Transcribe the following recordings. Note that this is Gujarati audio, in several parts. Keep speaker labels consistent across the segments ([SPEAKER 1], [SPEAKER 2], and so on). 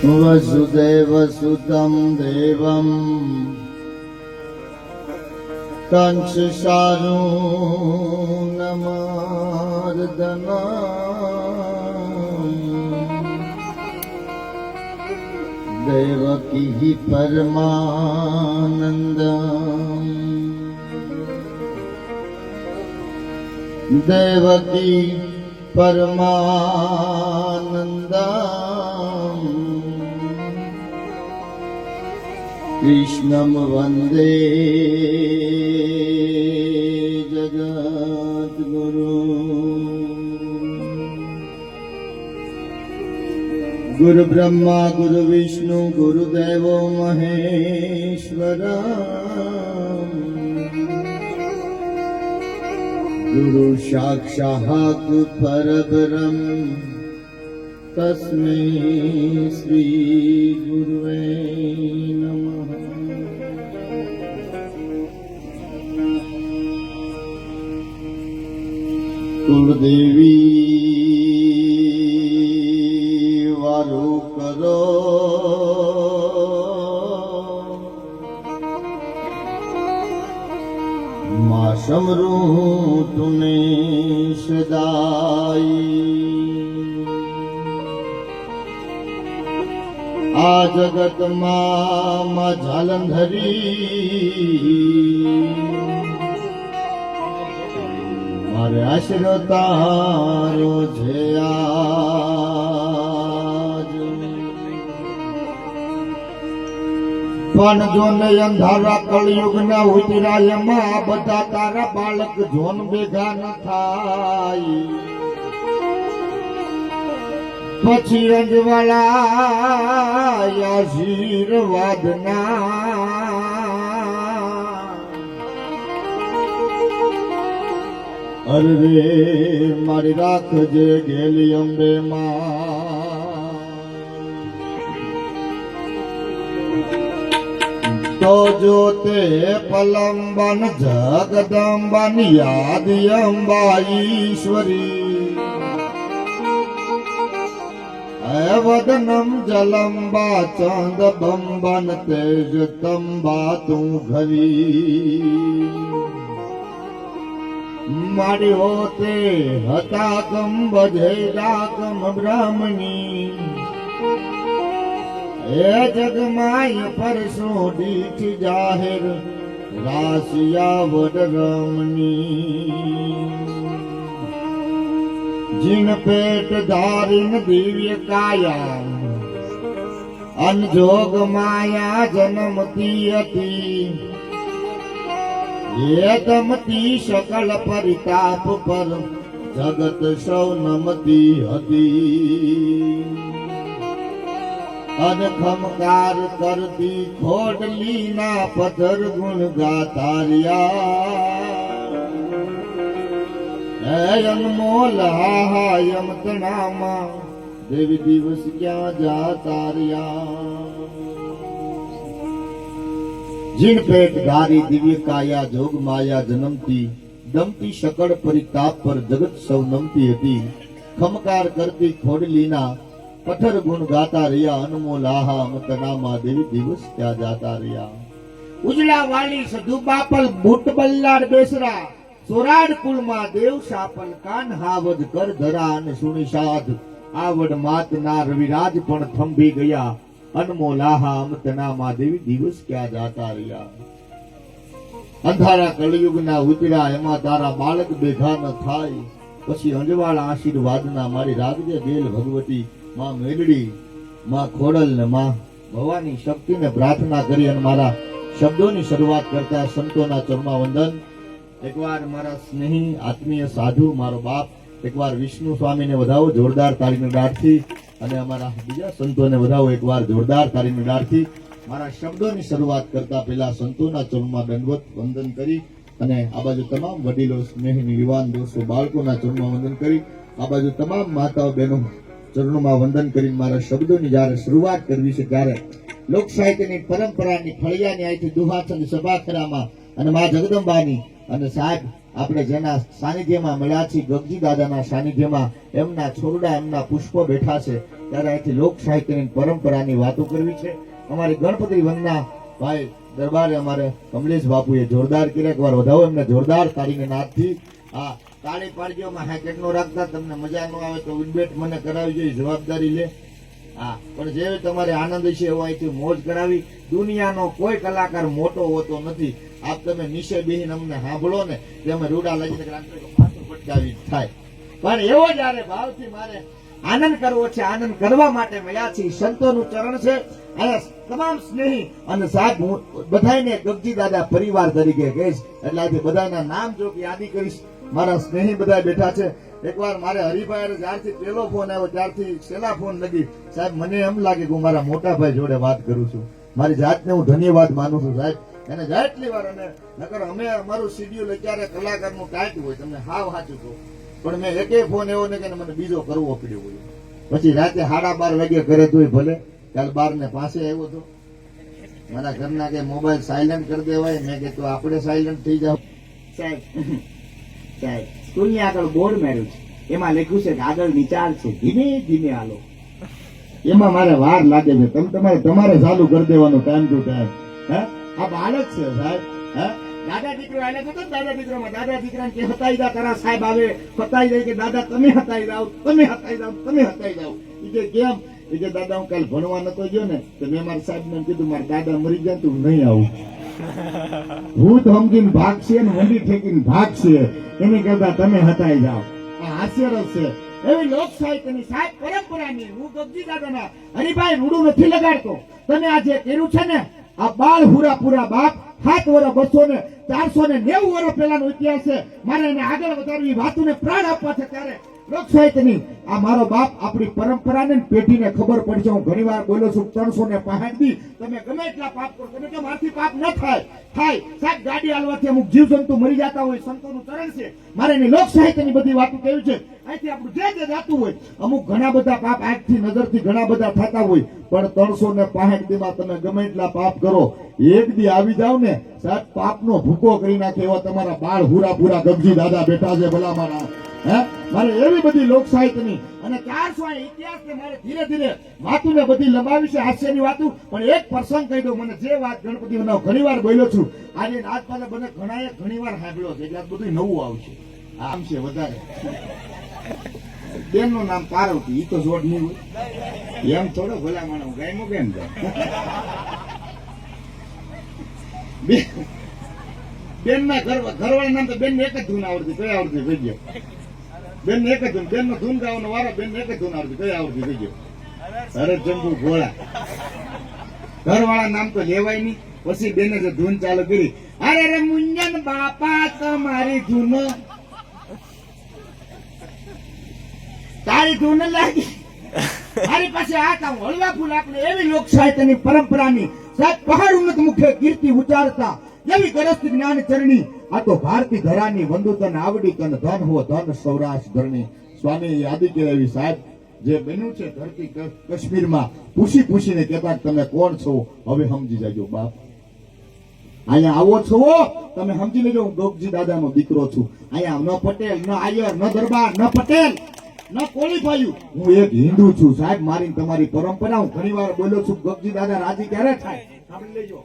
[SPEAKER 1] वसुदेवसुतं देवं कंसचारूणमर्दना देवकी परमानन्दम् देवकी परमानन्दम् कृष्णं वन्दे जगद्गुरु गुरु ब्रह्मा गुरु विष्णु गुरुदेवो महेश्वरा गुरु साक्षात् परब्रह्म तस्मै श्री गुरुवे नमः। कुलदेवी वारो करो मां समरू तुने सदाई आ जगत मां झालंधरी मारे आश्रो तारो छे आज पण जोने अंधारा कलयुग न उतराय मां बधा तारा बालक जोन भेगा न थाय પછી રંજવાળા આશીર્વાદના અરે મારી રાખજે ગેલી અંબે માં તો જોતે પલંબન જગદંબન યાદ અંબા ઈશ્વરી वदनम जलंबा चांद बंबन तेज तंबा तू घरी मारी होते हता कम बधेगा कम ब्राह्मणी ए जगमाय परसो दीठ जाहिर रासिया वड रमणी जिन पेट धारिन दिव्य काया अनजोग माया जन्मती अति ये दमती सकल परिताप पर जगत सौ नमती हती अनखमकार करती खोडली ना पत्थर गुण गातारिया अनमोल हाहायमतनामा देवी दिवस क्या जातारिया जिन पेट धारी दिव्य काया जोग माया जन्मती दमती सकड़ परिताप पर जगत सौ नमती हती खमकार करती खोडलीना पत्थर गुण गाता रिया अनमोल हाहायमतनामा देवी दिवस क्या जाता रिया उजला वाली सधु बापल बूट बल्लाड़ बेसरा सोराड कुल માં દેવ શાપલ કાન હાવજ કર ધરા અને સુણી સાધ આવડ માત ના રવિરાજ પણ થંભી ગયા અનમોલાહા અમતના માં દેવી દિવસ ક્યાં જાતા રહ્યા અંધારા કળિયુગ ના ઉતર્યા એમાં તારા બાળક બેઘા ન થાય પછી અંજવાળા આશીર્વાદના મારી રાજ્ય બેલ ભગવતી માં મેલડી માં ખોડલ ને માં ભવાની શક્તિને પ્રાર્થના કરી અને મારા શબ્દોની શરૂઆત કરતા સંતોના ચરણમાં વંદન एक बार मारा स्नेही आत्मीय साधु मारो बाप एक बार विष्णु स्वामी ने वधाओ जोरदार ताली में डाढ़थी अने अमारा बीजा संतो ने वधाओ एक बार जोरदार ताली में डाढ़थी मारा शब्दों की शुरुआत करता पहला संतों चरण में दंडवत वंदन करी अने आ बाजू तमाम वडीलो स्नेही युवान दोस्तों बाळकोना चरण में वंदन करी आ बाजू तमाम माताओ बहनों चरणों में वंदन करी मारा शब्दों की ज्यारे शुरुआत करवी छे त्यारे लोक साहित्य की परंपरा फळिया दुहाचंद सभाखरा में अने मां जगदंबानी અને સાહેબ આપણે જેના સાનિધ્યમાં મળ્યા છીએ, ગગજી દાદાના સાનિધ્યમાં એમના છોરડા, એમના પુષ્પો બેઠા છે, ત્યારે અહીંથી લોક સાહિત્યની પરંપરાની વાતો કરવી છે. અમારી ગણપતિ વંદના ભાઈ દરબારે અમારે કમલેશ બાપુએ જોરદાર કર્યા, એકવાર વધાવો એમને જોરદાર તાળીને નાદથી. હા, તાળી પાડજો. માં હેકેટ નો રાખતા, તમને મજા ન આવે તો ઉડબેટ મને કરાવી જોઈએ, જવાબદારી લે. હા, પણ જેવી તમારે આનંદ છે એવો અહીંથી મોજ કરાવી. દુનિયાનો કોઈ કલાકાર મોટો હોતો નથી. આપ તમે નીચે બેહીને અમને સાંભળો ને કે અમે રૂડા લઈને માથું પટકાવી થાય, પણ એવો જયારે ભાવથી મારે આનંદ કરવો છે, આનંદ કરવા માટે મળ્યા છીએ. સંતોનું ચરણ છે અહીંયા તમામ સ્નેહી, અને સાહેબ હું બધાને ગગજી દાદા પરિવાર તરીકે કહીશ, એટલે આજે બધાના નામ જો કે યાદી કરીશ. મારા સ્નેહી બધા બેઠા છે. એકવાર મારે હરિભાઈ જ્યારથી પેલો ફોન આવ્યો ત્યારથી છેલ્લા ફોન લગી સાહેબ મને એમ લાગે કે હું મારા મોટા ભાઈ જોડે વાત કરું છું. મારી જાતને હું ધન્યવાદ માનું છું સાહેબ, એને જેટલી વાર. અને નકર અમે અમારું શિડ્યુલ અત્યારે કલાકારનું ટાઈટ હોય, તમને હાવ સાચું કહું, પણ મેં એકે ફોન એવો ને કે મને બીજો કરવો પડ્યો હોય. પછી રાતે 12:30 વાગે કરે તોય ભલે. કાલ 12:05 આવ્યો હતો. મારા ઘરના કે મોબાઈલ સાયલેન્ટ કરી દેવાય, મેં કીધું આપણે સાયલેન્ટ થઈ જાવ.
[SPEAKER 2] સાહેબ સાહેબ સ્કૂલની આગળ બોર્ડ માર્યું છે, એમાં લખ્યું છે કે આગળ વિચાર છે, ધીમે ધીમે હાલો.
[SPEAKER 1] એમાં મારે વાર લાગે છે. તમારે ચાલુ કરી દેવાનું ટાઈમ ટુ ટાઈમ. હે, આ બાળક છે સાહેબ. હે,
[SPEAKER 2] દાદા દીકરો આલે તો દાદા દીકરામાં દાદા દીકરાને કે હતાઈ દા તારા સાહેબ આવે, હતાઈ જાય કે દાદા તમે હતાઈ જાવ, તમે હતાઈ જાવ, તમે હતાઈ જાવ. એ કે કેમ? એ કે દાદા હું કાલ ભણવા નતો ગયો ને તો મેં મારા સાહેબ ને કીધું મારા દાદા મરી જાય તું નહીં આવું. ભૂત સમજીને ભાગશે ને વંડી ઠેકીને ભાગશે, એની કરતા તમે હતાઈ જાવ. આ હાસ્યરસ છે. એવી લોક સાહિત્યની સાહેબ પરંપરાની હું ગગજી દાદાના હરિભાઈ રૂડું નથી લગાડતો. તમે આ જે કર્યું છે ને, આ બાળ પૂરા બાપ 7 વર્ષ 490 વર્ષ પહેલાનો ઇતિહાસ છે. મારે એને આગળ વધારવી, વાતોને પ્રાણ આપવા છે. ત્યારે લોક સાહિત્યની આ મારો બાપ આપણી પરંપરાને પેઢીને ખબર પડશે. હું ઘણી વાર બોલ્યો છું 365 દી તમે ગમે એટલા પાપ કરો, તમે કે મારથી પાપ ન થાય. સાહેબ ગાડી હાલવાથી અમુક જીવજંતુ મરી જતા હોય, સંતોનું ચરણ છે. મારે એની લોક સાહિત્યની બધી વાતો કેવી છે. અહીંથી આપણું જે જાતું હોય, અમુક ઘણા બધા પાપ આંખથી નજરથી ઘણા બધા થતા હોય, પણ 365 દીમાં તમે ગમે એટલા પાપ કરો, એક દી આવી જાવ ને સાહેબ પાપનો ભૂકો કરી નાખે એવા તમારા બાળ પૂરા ગગજી દાદા બેઠા છે. ભલા મારા હે, મારે એવી બધી લોક સાહિત્યની અને 400 ઇતિહાસને મારે ધીરે ધીરે વાતોને બધી લંબાવી છે, હાસ્યની વાતો. પણ એક પ્રસંગ કહી દઉં, મને જે વાત ગણપતિ બનાવ ઘણી વાર બોલ્યો છું, આજે આજ પાછા મને ઘણી વાર સાંભળ્યો છે, એટલે બધું નવું આવશે. આમ છે વધારે. બેન નું નામ પાર્વતી, ઈ તો જોડ નહીં હોય એમ થોડો. ભલા માણસ ગાયમાં કેમ જાય? બેન ના ઘરવાળા નામ તો બેન ને એક જ ધૂન આવડતી, કઈ આવડતી થઈ ગયો? બેન ને એક જ ધૂન, બેન નો ધૂન ગાવાનો વારો, બેન ને એક જ ધૂન આવડતી, કઈ આવડતી થઈ ગયો? અરે ચંપુ ઘોડા. ઘરવાળા નામ તો લેવાય નહીં. પછી બેને જે ધૂન ચાલુ કરી, અરે રે મુંજન બાપા તમારી ધૂન, તારી ધૂન લાગી મારી પાસે. આ કામ હળવા ફૂલ આપણે એવી લોક સાહિત્યની પરંપરાની સાહેબ પહાડ ઉન્નત મુખે કીર્તિ ઉચ્ચારતા એવી ગરસ્ત જ્ઞાન ચરણી. આ તો ભારતી ધરાની વંદુ તન આવડી તન ધન હો ધન સૌરાષ્ટ્ર ધરણી. સ્વામી યાદી કરાવી સાહેબ જે બન્યું છે ધરતી કાશ્મીરમાં, પૂછીને કહેતા તમે કોણ છો, હવે સમજી જાજો બાપ. અહીંયા આવો છો તમે સમજી લેજો, હું ગગજી દાદાનો દીકરો છું. અહીંયા ન પટેલ, ન આયર, ન દરબાર, ન પટેલ, ન કોળીભાઈ, હું એક હિન્દુ છું સાહેબ. મારી તમારી પરંપરા હું ઘણી વાર બોલ્યો છું. ગગજી દાદા રાજી ક્યારે થાય સાંભળી લેજો.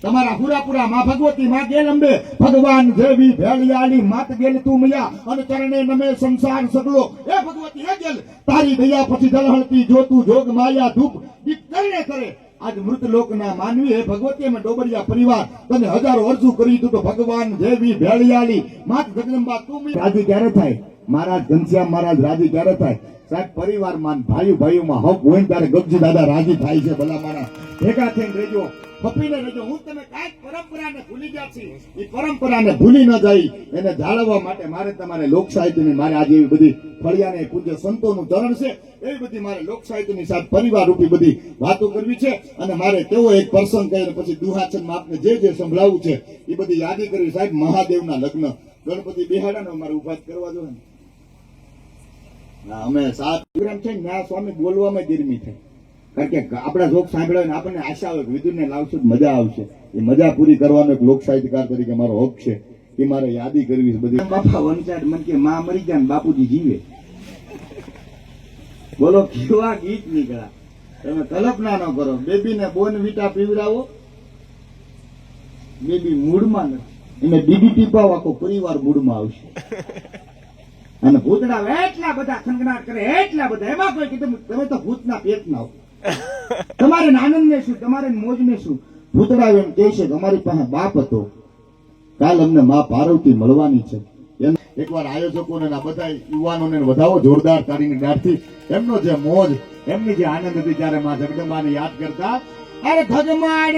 [SPEAKER 2] તમારા પૂરા માં ભગવતી માં ગેલ અંબે, ભગવાન દેવી ભેળિયાળી માત ગેલ તું મૈયા, અને ચરણે નમે સંસાર સગલો. એ ભગવતી હે ગેલ, તારી દયા પછી દલહળતી જોતું જોગ માયા ધૂપ દીપ કરણે કરે. આજ મૃત લોકના માનવી હે ભગવતી અમે ડોબરિયા પરિવાર, તને હજારો વર્ષો કરી દીધું તો ભગવાન દેવી ભેળિયાળી માત જગદંબા તું મૈયા. રાજી ક્યારે થાય મહારાજ ઘનશ્યામ મહારાજ? રાજી ક્યારે થાય સાહેબ? પરિવારમાં ભાઈઓમાં હક હોય ને ત્યારે ગગજી દાદા રાજી થાય છે. ભલા મારા ભેગા થઈને રહેજો, ખપીને રહેજો. હું તમે કાંઈક પરંપરાને ભૂલી ગયા છે, એ પરંપરાને ભૂલી ન જાય એને જાળવવા માટે મારે તમારે લોક સાહિત્યની, મારે આજે એવી બધી ફળિયાને પૂજ્ય સંતોનું ચરણ છે, એવી બધી મારે લોક સાહિત્યની સાથે પરિવાર રૂપી બધી વાતો કરવી છે. અને મારે તેવો એક પ્રસંગ કહીને પછી દુહાચનમાં આપને જે સંભળાવવું છે એ બધી યાદી કરવી. સાહેબ મહાદેવના લગ્ન ગણપતિ બિહાડાનો અમારે ઉભા કરવા જોઈએ ને. અમે 7 પ્રોગ્રામ છે ને આ સ્વામી બોલવામાં ગીરમી થાય, કારણ કે આપણા જોક સાંભળ્યા ને આપણને આશા હોય વિદુરને લાવશું મજા આવશે. એ મજા પૂરી કરવાનો એક લોક સાહિત્યકાર તરીકે મારો હક છે.
[SPEAKER 1] એ મારે યાદી કરવી છે બધી.
[SPEAKER 2] બાપા વંચાડ મન કે માં મરી ગયા ને બાપુજી જીવે. બોલો કેવા ગીત નીકળ્યા. તમે કલ્પના ન કરો. બેબીને બોર્નવિટા પીવડાવો, બેબી મૂડમાં નથી. એને ડીડીટી પાવ આખો પરિવાર મૂડમાં આવશે. અને ભૂતડા એટલા બધા ખંગનાટ કરે, એટલા બધા. એમાં કોઈ કીધું તમે તો ભૂતના પેટના હો. તમારે આનંદ ને શું, તમારે મોજ ને શું. ભૂતડા એમ કહે છે કે અમારી પાસે બાપ હતો, કાલ અમને માં પાર્વતી મળવાની છે.
[SPEAKER 1] એકવાર આયોજકોને આ બધા યુવાનોને વધાવો જોરદાર તાળીની દાઢથી. એમનો જે મોજ, એમની જે આનંદ હતી ત્યારે માં જગદંબાને યાદ કરતા.
[SPEAKER 2] અરે ધગમાડ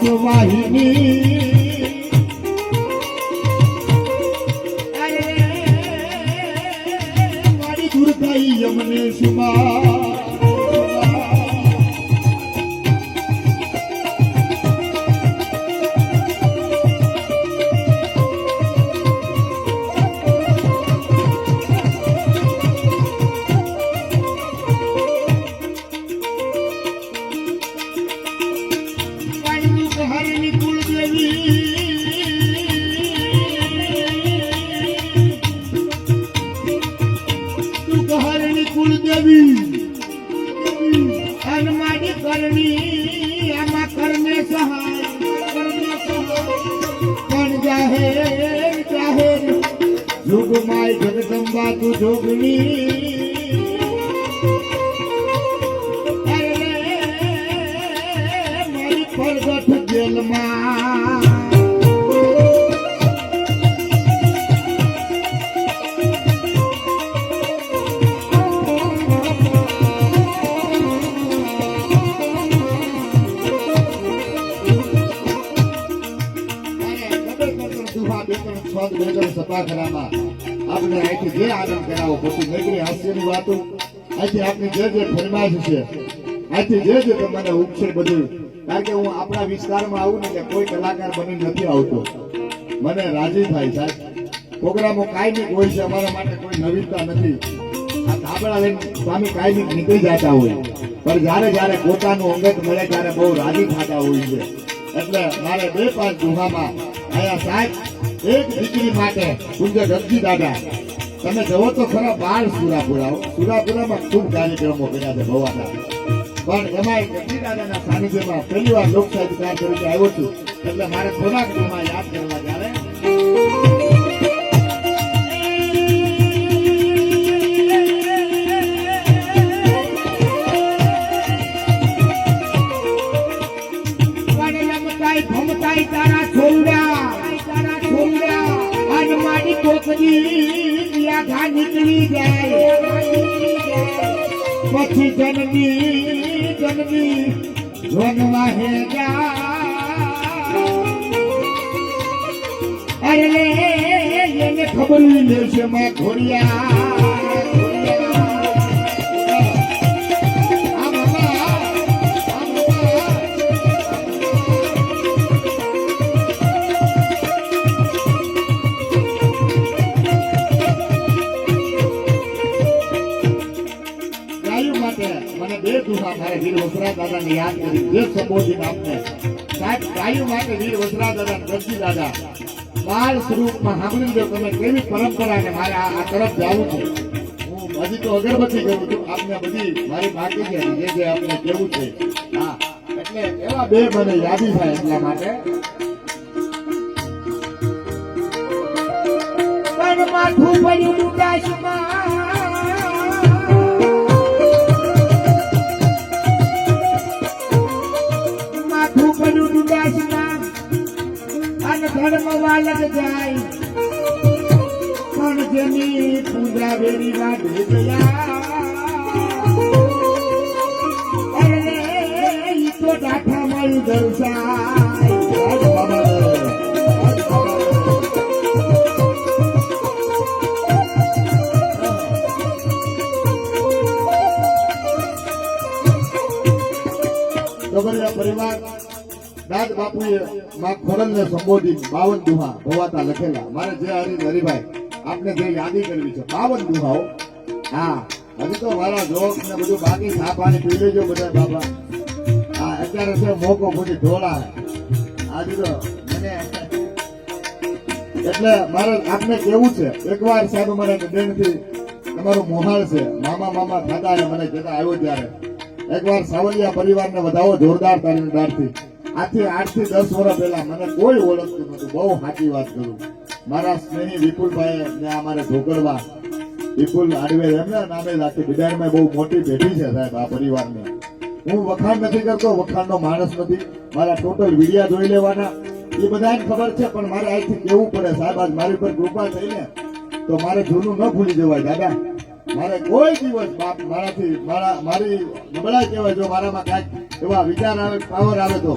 [SPEAKER 1] હંસવાહિની મારી દુર્ગાઈ યમને સુમા.
[SPEAKER 2] જોગમાય જગદંબા તું જોગણી. મારી પરગટ જેલમાં
[SPEAKER 1] સભાખરામાં આપણે અહીંથી જે આનંદ કરાવો, પછી નગરી હાસ્યની વાતો, અહીંથી આપની જે જે ફરમાઈશ છે, અહીંથી જે તમને ઉપશે બધું. કારણ કે હું આપણા વિસ્તારમાં આવું ને કે કોઈ કલાકાર બની નથી આવતો, મને રાજી થાય સાહેબ. પ્રોગ્રામો કાયમિક હોય છે, અમારા માટે કોઈ નવીનતા નથી. આ ધાબળા લઈને સ્વામી કાયમિક નીકળી જતા હોય, પણ જયારે જયારે પોતાનું અંગત મળે ત્યારે બહુ રાજી થતા હોય છે. એટલે મારે 2-5 દુહામાં આયા સાહેબ. એક દીકરી માટે પૂજ્ય ગરજી દાદા, તમે જવો તો ખરા બાળ સુરાપુરા. સુરાપુરામાં ખૂબ કાર્યક્રમો કર્યા છે ભવાના, પણ એમાં ગરજી દાદાના સાનિધ્યમાં પહેલી વાર લોક સાહિત્યકાર તરીકે આવ્યો છું. એટલે મારે થોડાક દુમાં યાદ કરવા ત્યારે
[SPEAKER 2] તારા છોડા અને મારી કોકની ઘા નીકળી જાય. પછી જનની જોનવા હે અરે એને ખબર લેશે માં ઘોડિયા.
[SPEAKER 1] મને 2 દુહા મારે વીર વસરા દાદાને યાદ કરી જે સંબોધિત આપને સાહેબ. ગાયું માટે વીર વસરા દાદા, ગરજી દાદા બાળ સ્વરૂપમાં સાંભળી લો તમે કેવી પરંપરા ને મારે આ તરફ જવું છે. હું હજી તો અગરબત્તી કરું છું, આપને બધી મારી બાકી છે જે આપણે કેવું છે. હા, એટલે એવા 2 મને યાદી થાય એટલા માટે.
[SPEAKER 2] માથું પડ્યું ઉદાસમાં, માથું પડ્યું ઉદાસમાં અને ધર્મ વાલક જાય. પણ જેની પૂજા વેરી વાઢે ગયા અરે ઈ તો ડાઠા માયું દર્શાય
[SPEAKER 1] ગબરિયા પરિવાર દાદ બાપુએ માં ખોડલને સંબોધી 52 દુહા ભવાતા લખેલા. મારે જે હરિભાઈ આપને જે યાદી કરવી છે 52 દુહાઓ. હા, હજી તો મારા જોક ને બધું બાકી ચા પાણી પી લેજો બધા બાબા. હા, અત્યારે છે મોકો મોટી ઢોળા આજે તો મને એટલે મારે આપને કેવું છે એકવાર સાહેબ અમારે બેનથી તમારું મોહાળ છે મામા થતા અને મને કહેતા આવ્યો ત્યારે એકવાર સાવલિયા પરિવારને વધાવો જોરદાર તાળીદારથી. આથી 8 થી 10 વર્ષ પહેલા મને કોઈ ઓળખતું નતું. બહુ સાચી વાત કરું. મારા સ્નેહી વિપુલભાઈ ને અમારે ઢોકળવા વિપુલ આડવે એમના નામે રાખી બિડારમાં બહુ મોટી ભેટી છે સાહેબ આ પરિવારની. હું વખાણ નથી કરતો, વખાણનો માણસ નથી. મારા ટોટલ વિડિયા જોઈ લેવાના એ બધાને ખબર છે, પણ મારે અહીંથી કેવું પડે સાહેબ. આજ મારી પર કૃપા થઈને તો મારે જૂનું ન ભૂલી જવાય દાદા. મારે કોઈ દિવસ બાપ મારાથી મારી નબળાઈ કહેવાય જો મારામાં કાંઈક એવા વિચાર આવે પાવર આવે તો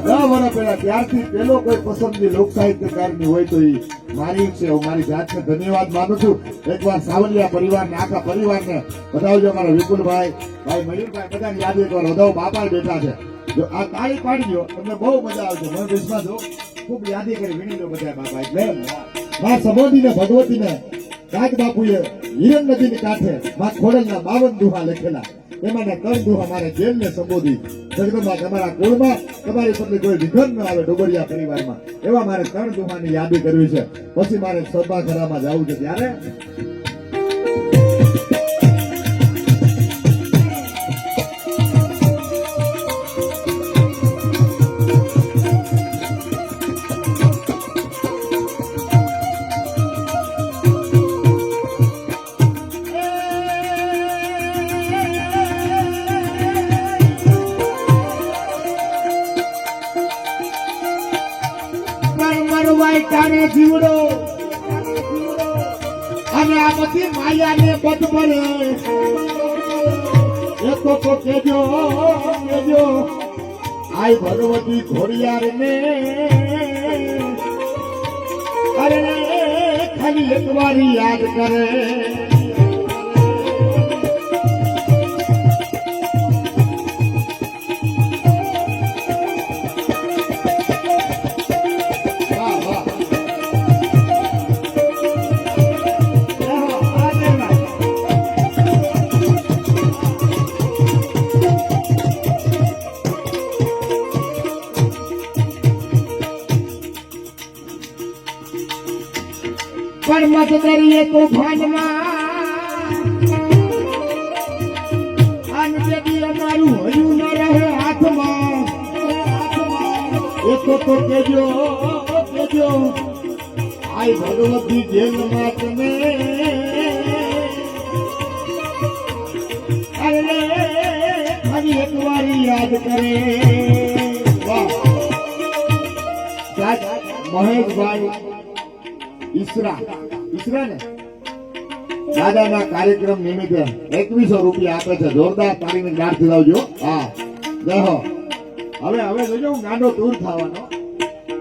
[SPEAKER 1] 10 વર્ષ પહેલા ત્યારથી પેલો કોઈ પસંદગી લોક સાહિત્યકારની હોય તો એ મારી છે. હું મારી જાતને ધન્યવાદ માનું છું. એકવાર સાવલિયા પરિવારને આખા પરિવારને બતાવજો. મારા વિપુલભાઈ ભાઈ મયુરભાઈ બધાની યાદી એકવાર વધાવો. બાપા બેઠા છે, જો આ તાળી પાડી દો તમને બહુ મજા આવશે. મને વિશ્વાસ જો ખૂબ યાદી કરી વીણી લો બધા બાપા. એટલે માં સંબોધીને ભગવતીને રાજ બાપુએ હિરણ નદીની કાંઠે માં ખોડલના 52 દુહા લખેલા. એમાંના 3 દુહા મારે જેલને સંબોધી. જગદંબા તમારા કુળમાં તમારી પર કોઈ વિઘન ન આવે ડોબરિયા પરિવારમાં, એવા મારે 3 દુહાની યાદી કરવી છે. પછી મારે સભાખરામાં જવું છે ત્યારે
[SPEAKER 2] તારે જીવડો અને આ બધી માયાને બધ પડે એ તો કેજો આય ભગવતી ઘોડિયાર ને અરે ખાલી એક વાર યાદ કરે. પણ મત કરીએ તોફાનમાં અને તેથી અમારું હયું ન રહે હાથમાં એ તો કેજો આય ભગવતી જેલમાં તમે અરે ખાલી એક વાર યાદ કરે. વાહ મહેશભાઈ ઈસરા ને દાદાના કાર્યક્રમ નિમિત્તે 2100 રૂપિયા આપે છે. જોરદાર તાળીની ગાંઠ લાવજો. હા દેહો હવે જોજો ગાંડો ટૂર થવાનો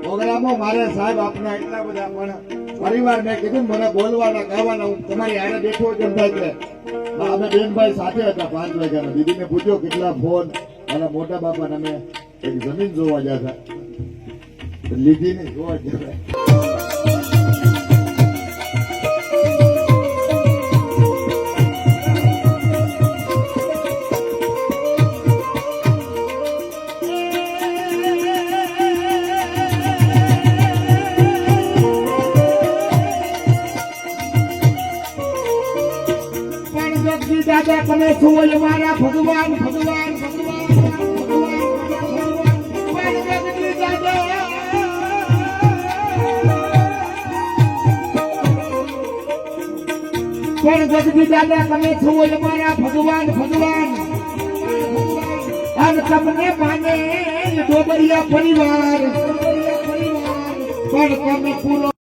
[SPEAKER 2] પ્રોગ્રામો મારે સાહેબ આપને એટલા બધા પણ પરિવાર મેં કીધું મને બોલવાના કહેવાના. હું તમારી આરે બેઠો કેમ થાય કે અમે બેનભાઈ સાથે હતા 5 વાગ્યાના. દીદીને પૂછ્યો કેટલા ફોન. મારા મોટા બાપા અમે એક જમીન જોવા ગયા હતા, લીધી ને જોવા ગયા. દાદા તમે છું મારા ભગવાન ભગવાન ભગવાન પણ જગદી દાદા તમે છું મારા ભગવાન ભગવાન અને તમને માને ડોબરિયા પરિવાર પણ તમે પૂરો